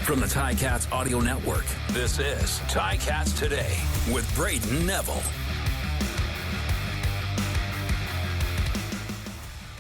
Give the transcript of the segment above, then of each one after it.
From the Ticats Audio Network, this is Ticats Today with Brayden Neville.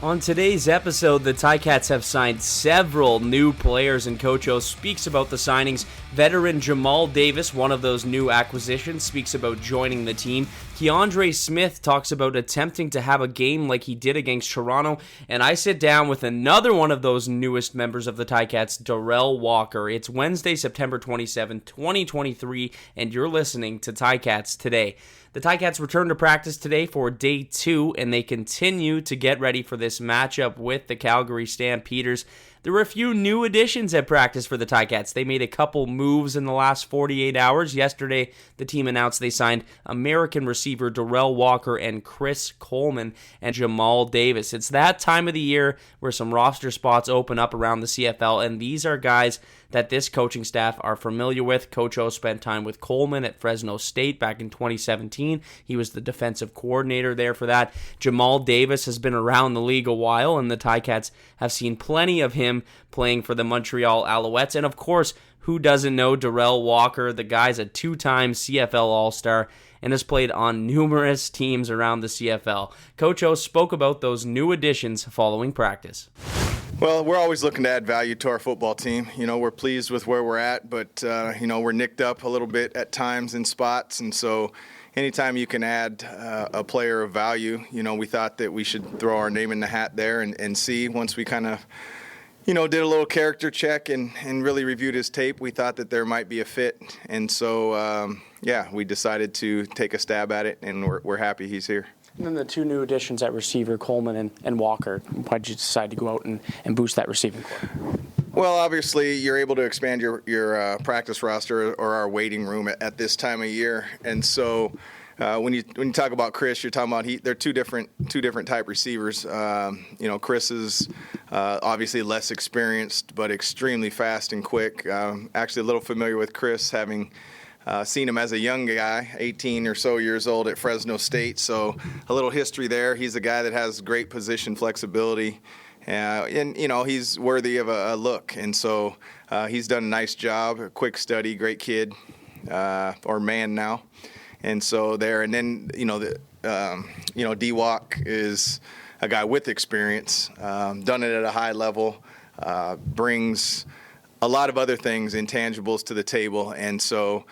On today's episode, the Ticats have signed several new players, and Coach O speaks about the signings. Veteran Jamal Davis, one of those new acquisitions, speaks about joining the team. Kiondré Smith talks about attempting to have a game like he did against Toronto. And I sit down with another one of those newest members of the Ticats, Derel Walker. It's Wednesday, September 27, 2023, and you're listening to Ticats Today. The Ticats return to practice today for day 2, and they continue to get ready for this matchup with the Calgary Stampeders. There were a few new additions at practice for the Ticats. They made a couple moves in the last 48 hours. Yesterday, the team announced they signed American receiver Derel Walker and Chris Coleman and Jamal Davis. It's that time of the year where some roster spots open up around the CFL, and these are guys that this coaching staff are familiar with. Coach O spent time with Coleman at Fresno State back in 2017. He was the defensive coordinator there for that. Jamal Davis has been around the league a while, and the Ticats have seen plenty of him playing for the Montreal Alouettes. And of course, who doesn't know Derel Walker? The guy's a 2-time CFL All-Star and has played on numerous teams around the CFL. Coach O spoke about those new additions following practice. Well, we're always looking to add value to our football team. You know, we're pleased with where we're at, but, we're nicked up a little bit at times in spots. And so anytime you can add a player of value, we thought that we should throw our name in the hat there and see. Once we kind of, did a little character check and really reviewed his tape, we thought that there might be a fit. And so, we decided to take a stab at it, and we're happy he's here. And then the two new additions at receiver, Coleman and Walker. Why did you decide to go out and boost that receiving corps? Well, obviously, you're able to expand your practice roster or our waiting room at this time of year. And so when you talk about Chris, you're talking about they're two different type receivers. Chris is obviously less experienced, but extremely fast and quick. Actually, a little familiar with Chris, having seen him as a young guy, 18 or so years old at Fresno State. So a little history there. He's a guy that has great position flexibility, and he's worthy of a look. And so he's done a nice job. A quick study, great kid, or man now. And so there, and then D-Walk is a guy with experience, done it at a high level, brings a lot of other things, intangibles to the table, and so.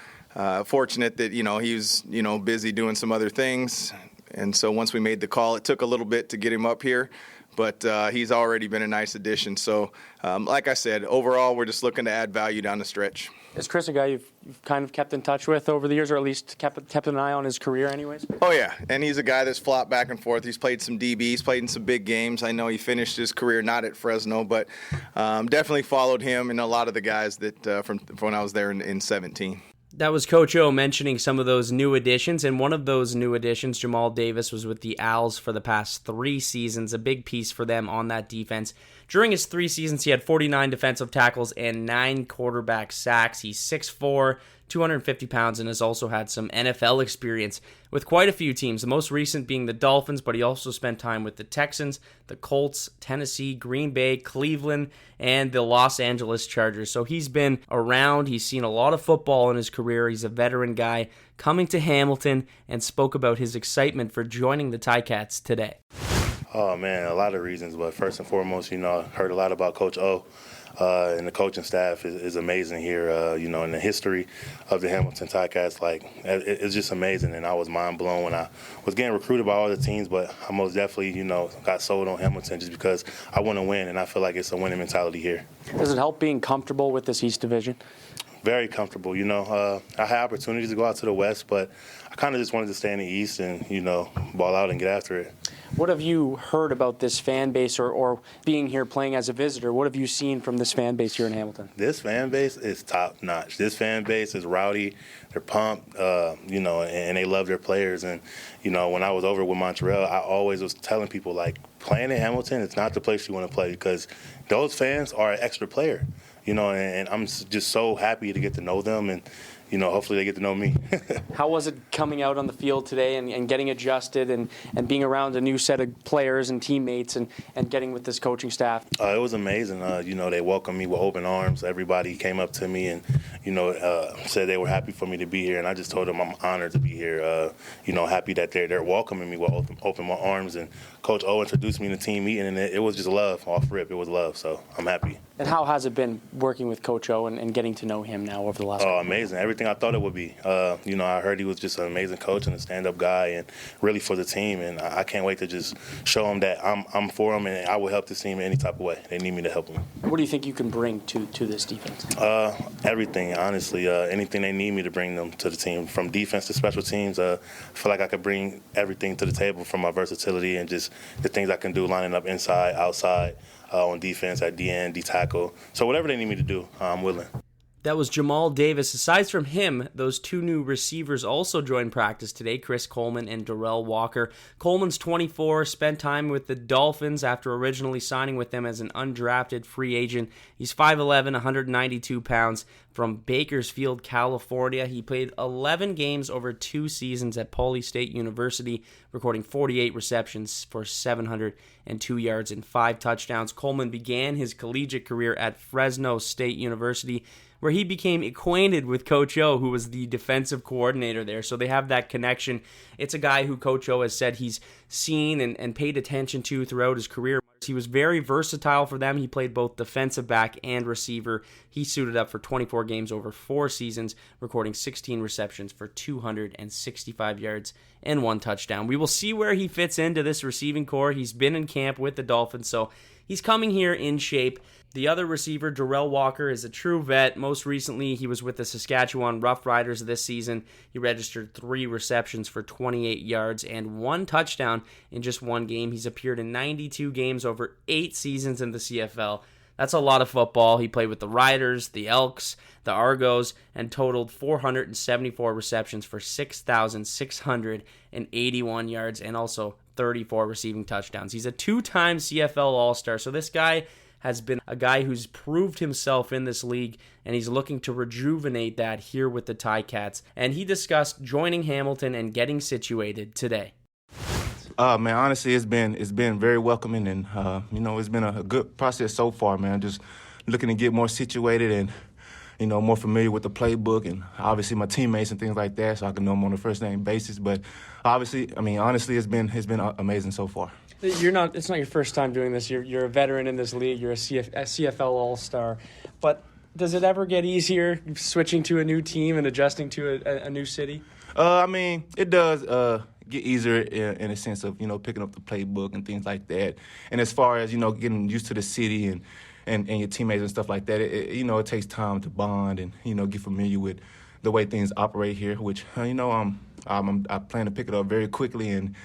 Fortunate that, he was, busy doing some other things. And so once we made the call, it took a little bit to get him up here, but he's already been a nice addition. So, like I said, overall, we're just looking to add value down the stretch. Is Chris a guy you've kind of kept in touch with over the years, or at least kept an eye on his career anyways? Oh, yeah. And he's a guy that's flopped back and forth. He's played some DB. He's played in some big games. I know he finished his career not at Fresno, but definitely followed him and a lot of the guys that from when I was there in 17. That was Coach O mentioning some of those new additions, and one of those new additions, Jamal Davis, was with the Owls for the past 3 seasons, a big piece for them on that defense. During his 3 seasons, he had 49 defensive tackles and 9 quarterback sacks. He's 6'4", 250 pounds, and has also had some NFL experience with quite a few teams, the most recent being the Dolphins, but he also spent time with the Texans, the Colts, Tennessee, Green Bay, Cleveland, and the Los Angeles Chargers. So he's been around. He's seen a lot of football in his career. He's a veteran guy coming to Hamilton, and spoke about his excitement for joining the Ticats today. Oh, man, a lot of reasons. But first and foremost, I heard a lot about Coach O. And the coaching staff is amazing here, in the history of the Hamilton Ticats. It's just amazing, and I was mind blown when I was getting recruited by all the teams, but I most definitely, got sold on Hamilton just because I want to win, and I feel like it's a winning mentality here. Does it help being comfortable with this East Division? Very comfortable. I had opportunities to go out to the West, but I kind of just wanted to stay in the East and, ball out and get after it. What have you heard about this fan base or being here playing as a visitor? What have you seen from this fan base here in Hamilton? This fan base is top notch. This fan base is rowdy. They're pumped, and they love their players. And, when I was over with Montreal, I always was telling people, playing in Hamilton is not the place you want to play because those fans are an extra player, and I'm just so happy to get to know them and, hopefully they get to know me. How was it coming out on the field today and getting adjusted and being around a new set of players and teammates and getting with this coaching staff? It was amazing. They welcomed me with open arms. Everybody came up to me and, said they were happy for me to be here. And I just told them I'm honored to be here. Happy that they're welcoming me with open arms. And Coach O introduced me to the team meeting, and it was just love off rip. It was love, so I'm happy. And how has it been working with Coach O and getting to know him now over the last? Oh, amazing! Everything I thought it would be. I heard he was just an amazing coach and a stand-up guy, and really for the team. And I can't wait to just show him that I'm for him, and I will help this team in any type of way. They need me to help them. What do you think you can bring to this defense? Everything, honestly. Anything they need me to bring them to the team, from defense to special teams. I feel like I could bring everything to the table from my versatility and just the things I can do lining up inside, outside, on defense, at D-end, D-tackle. So whatever they need me to do, I'm willing. That was Jamal Davis. Aside from him, those two new receivers also joined practice today, Chris Coleman and Derel Walker. Coleman's 24, spent time with the Dolphins after originally signing with them as an undrafted free agent. He's 5'11", 192 pounds, from Bakersfield, California. He played 11 games over 2 seasons at Pauly State University, recording 48 receptions for 702 yards and 5 touchdowns. Coleman began his collegiate career at Fresno State University, where he became acquainted with Coach O, who was the defensive coordinator there. So they have that connection. It's a guy who Coach O has said he's seen and paid attention to throughout his career. He was very versatile for them. He played both defensive back and receiver. He suited up for 24 games over 4 seasons, recording 16 receptions for 265 yards and 1 touchdown. We will see where he fits into this receiving core. He's been in camp with the Dolphins, so he's coming here in shape. The other receiver, Derel Walker, is a true vet. Most recently, he was with the Saskatchewan Roughriders this season. He registered 3 receptions for 28 yards and 1 touchdown in just 1 game. He's appeared in 92 games over 8 seasons in the CFL. That's a lot of football. He played with the Riders, the Elks, the Argos, and totaled 474 receptions for 6,681 yards and also 34 receiving touchdowns. He's a 2-time CFL All-Star, so this guy has been a guy who's proved himself in this league, and he's looking to rejuvenate that here with the Ticats. And he discussed joining Hamilton and getting situated today. Man, honestly, it's been very welcoming, and it's been a good process so far, man. Just looking to get more situated and more familiar with the playbook, and obviously my teammates and things like that, so I can know them on a first name basis. But honestly, it's been amazing so far. It's not your first time doing this. You're a veteran in this league. You're a CFL All-Star. But does it ever get easier switching to a new team and adjusting to a new city? It does get easier in a sense of, picking up the playbook and things like that. And as far as, getting used to the city and your teammates and stuff like that, it takes time to bond and, get familiar with the way things operate here, which, I plan to pick it up very quickly and,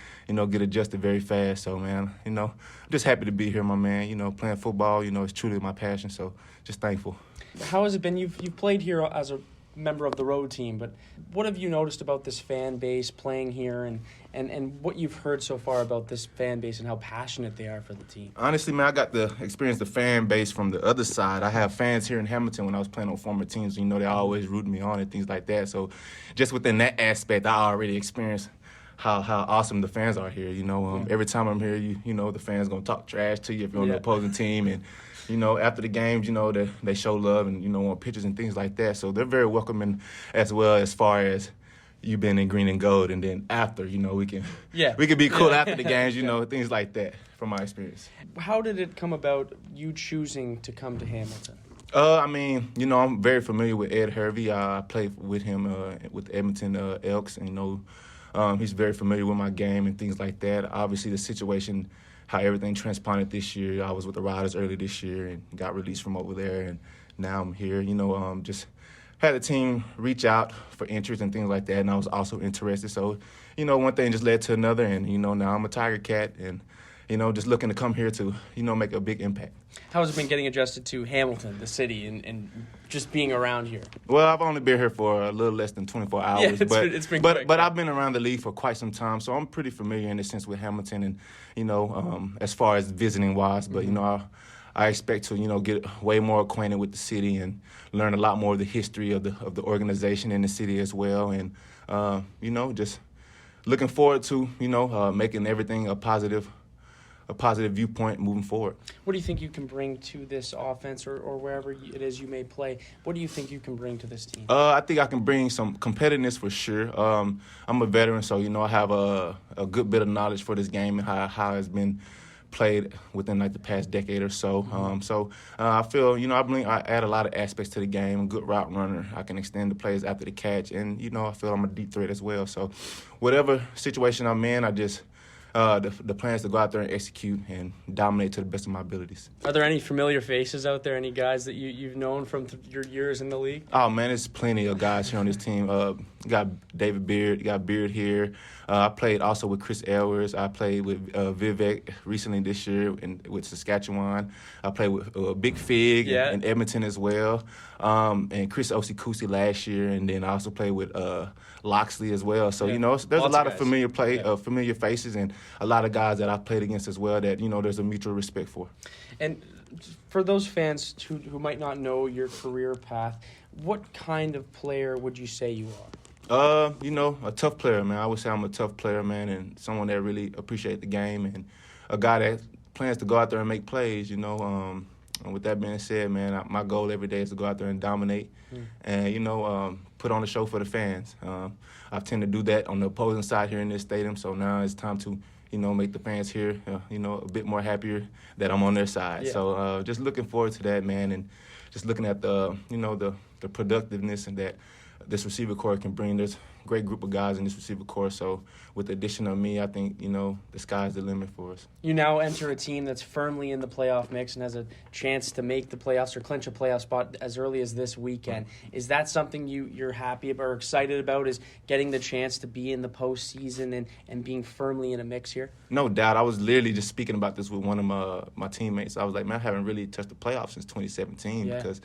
get adjusted very fast. So, man, I'm just happy to be here, my man. Playing football, it's truly my passion, so just thankful. How has it been? You've played here as a member of the road team, but what have you noticed about this fan base playing here and what you've heard so far about this fan base and how passionate they are for the team? Honestly, man, I got to experience the fan base from the other side. I have fans here in Hamilton when I was playing on former teams. They always rooted me on and things like that. So just within that aspect, I already experienced how awesome the fans are here. Every time I'm here, the fans going to talk trash to you if you're on the opposing team. And, after the games, they show love and, want pictures and things like that. So they're very welcoming as well as far as you been in green and gold. And then after, we can be cool after the games, things like that from my experience. How did it come about you choosing to come to Hamilton? I'm very familiar with Ed Hervey. I played with him with the Edmonton Elks, and, he's very familiar with my game and things like that. Obviously, the situation, how everything transpired this year. I was with the Riders early this year and got released from over there, and now I'm here. Just had the team reach out for interest and things like that, and I was also interested. So, one thing just led to another, and, now I'm a Tiger Cat, and, just looking to come here to, make a big impact. How has it been getting adjusted to Hamilton, the city, and just being around here? Well, I've only been here for a little less than 24 hours. Yeah, it's been quick. But I've been around the league for quite some time, so I'm pretty familiar in a sense with Hamilton and, as far as visiting-wise. But, I expect to, get way more acquainted with the city and learn a lot more of the history of the organization and the city as well. And, just looking forward to, making everything a positive viewpoint moving forward. What do you think you can bring to this offense or wherever it is you may play? What do you think you can bring to this team? I think I can bring some competitiveness for sure. I'm a veteran, so, I have a good bit of knowledge for this game and how it's been played within like the past decade or so. I feel, I add a lot of aspects to the game. I'm a good route runner. I can extend the plays after the catch, and, I feel I'm a deep threat as well. So whatever situation I'm in, I just the plan is to go out there and execute and dominate to the best of my abilities. Are there any familiar faces out there, any guys that you've known from your years in the league? Oh, man, there's plenty of guys here on this team. You got David Beard, you got Beard here. I played also with Chris Edwards. I played with Vivek recently this year with Saskatchewan. I played with Big Fig in Edmonton as well. And Chris Osikusi last year, and then I also played with Loxley as well. So, there's a lot of familiar faces and a lot of guys that I've played against as well that, there's a mutual respect for. And for those fans who might not know your career path, what kind of player would you say you are? A tough player, man. I would say I'm a tough player, man, and someone that really appreciates the game and a guy that plans to go out there and make plays, And with that being said, man, my goal every day is to go out there and dominate and, put on a show for the fans. I tend to do that on the opposing side here in this stadium, so now it's time to, make the fans here, a bit more happier that I'm on their side. Yeah. So just looking forward to that, man, and just looking at the productiveness and that this receiver corps can bring. There's a great group of guys in this receiver corps, so with the addition of me, I think, the sky's the limit for us. You now enter a team that's firmly in the playoff mix and has a chance to make the playoffs or clinch a playoff spot as early as this weekend. Is that something you're happy about or excited about, is getting the chance to be in the postseason and being firmly in a mix here? No doubt. I was literally just speaking about this with one of my teammates. I was like, man, I haven't really touched the playoffs since 2017 because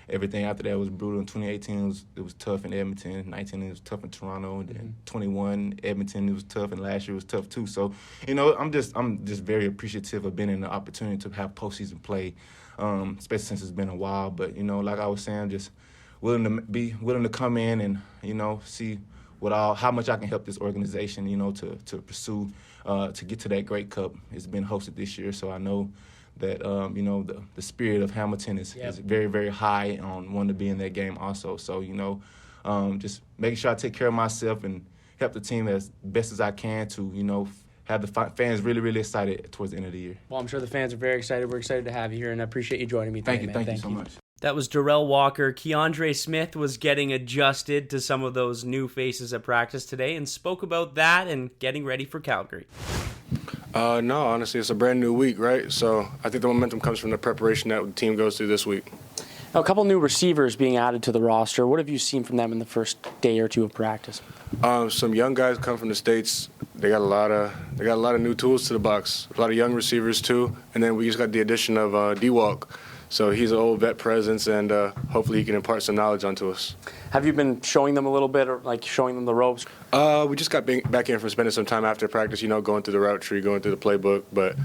everything after that was brutal. In 2018, it was tough in Edmonton. 19, it was tough in Toronto. And then 21, Edmonton, it was tough. And last year was tough, too. So, I'm just very appreciative of being in the opportunity to have postseason play, especially since it's been a while. But, like I was saying, I'm just willing to come in and, see how much I can help this organization, to pursue, to get to that great cup. It's been hosted this year, so I know that, the spirit of Hamilton is very, very high on wanting to be in that game also. So, just making sure I take care of myself and help the team as best as I can to, have the fans really, really excited towards the end of the year. Well, I'm sure the fans are very excited. We're excited to have you here, and I appreciate you joining me today, Thank you so much. That was Derel Walker. Kiondré Smith was getting adjusted to some of those new faces at practice today and spoke about that and getting ready for Calgary. No, honestly, it's a brand new week, right? So I think the momentum comes from the preparation that the team goes through this week. Now, a couple new receivers being added to the roster. What have you seen from them in the first day or two of practice? Some young guys come from the States. They got a lot of new tools to the box. A lot of young receivers too, and then we just got the addition of D-Walk. So he's an old vet presence, and hopefully he can impart some knowledge onto us. Have you been showing them a little bit, or like showing them the ropes? We just got back in from spending some time after practice, going through the route tree, going through the playbook. But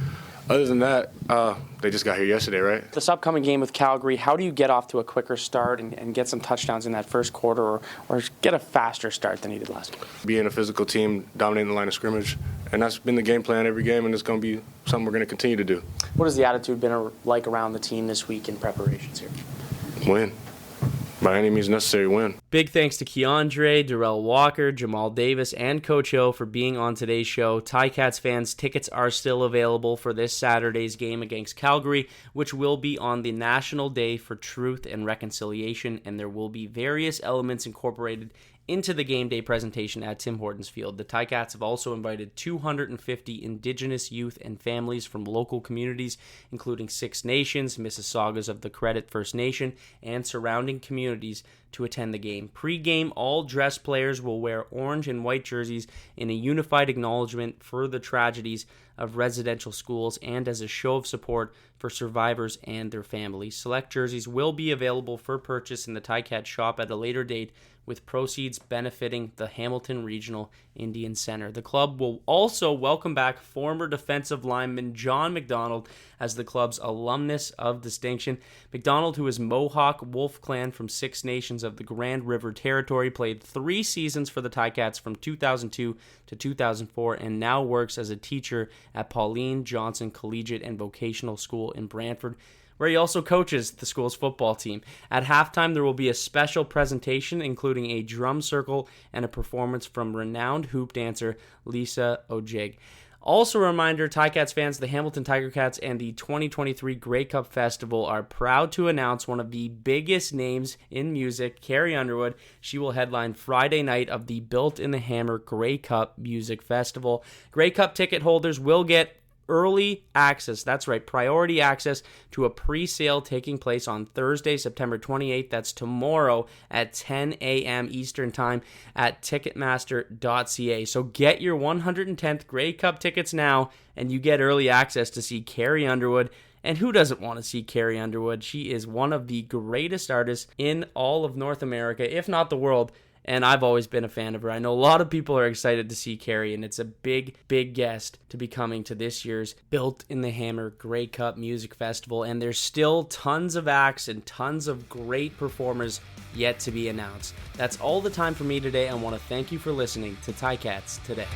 other than that, they just got here yesterday, right? This upcoming game with Calgary, how do you get off to a quicker start and get some touchdowns in that first quarter, or get a faster start than you did last game? Being a physical team, dominating the line of scrimmage, and that's been the game plan every game, and it's going to be something we're going to continue to do. What has the attitude been like around the team this week in preparations here? Win. By any means necessary, win. Big thanks to Kiondré, Derel Walker, Jamal Davis, and Coach O for being on today's show. Ticats fans, tickets are still available for this Saturday's game against Calgary, which will be on the National Day for Truth and Reconciliation, and there will be various elements incorporated into the game day presentation at Tim Hortons Field. The Ticats have also invited 250 Indigenous youth and families from local communities, including Six Nations, Mississaugas of the Credit First Nation, and surrounding communities to attend the game. Pre-game, all dressed players will wear orange and white jerseys in a unified acknowledgement for the tragedies of residential schools and as a show of support for survivors and their families. Select jerseys will be available for purchase in the Ticats shop at a later date, with proceeds benefiting the Hamilton Regional Indian Center. The club will also welcome back former defensive lineman John McDonald as the club's alumnus of distinction. McDonald, who is Mohawk Wolf Clan from Six Nations of the Grand River Territory, played 3 seasons for the Ticats from 2002 to 2004 and now works as a teacher at Pauline Johnson Collegiate and Vocational School in Brantford, where he also coaches the school's football team. At halftime, there will be a special presentation, including a drum circle and a performance from renowned hoop dancer Lisa Ojig. Also a reminder, Ticats fans, the Hamilton Tiger Cats and the 2023 Grey Cup Festival are proud to announce one of the biggest names in music, Carrie Underwood. She will headline Friday night of the Built in the Hammer Grey Cup Music Festival. Grey Cup ticket holders will get early access, that's right, priority access to a pre-sale taking place on Thursday, September 28th. That's tomorrow at 10 a.m. Eastern Time at Ticketmaster.ca. So get your 110th Grey Cup tickets now, and you get early access to see Carrie Underwood. And who doesn't want to see Carrie Underwood? She is one of the greatest artists in all of North America, if not the world. And I've always been a fan of her. I know a lot of people are excited to see Carrie, and it's a big, big guest to be coming to this year's Built in the Hammer Grey Cup Music Festival. And there's still tons of acts and tons of great performers yet to be announced. That's all the time for me today. I want to thank you for listening to Ticats Today.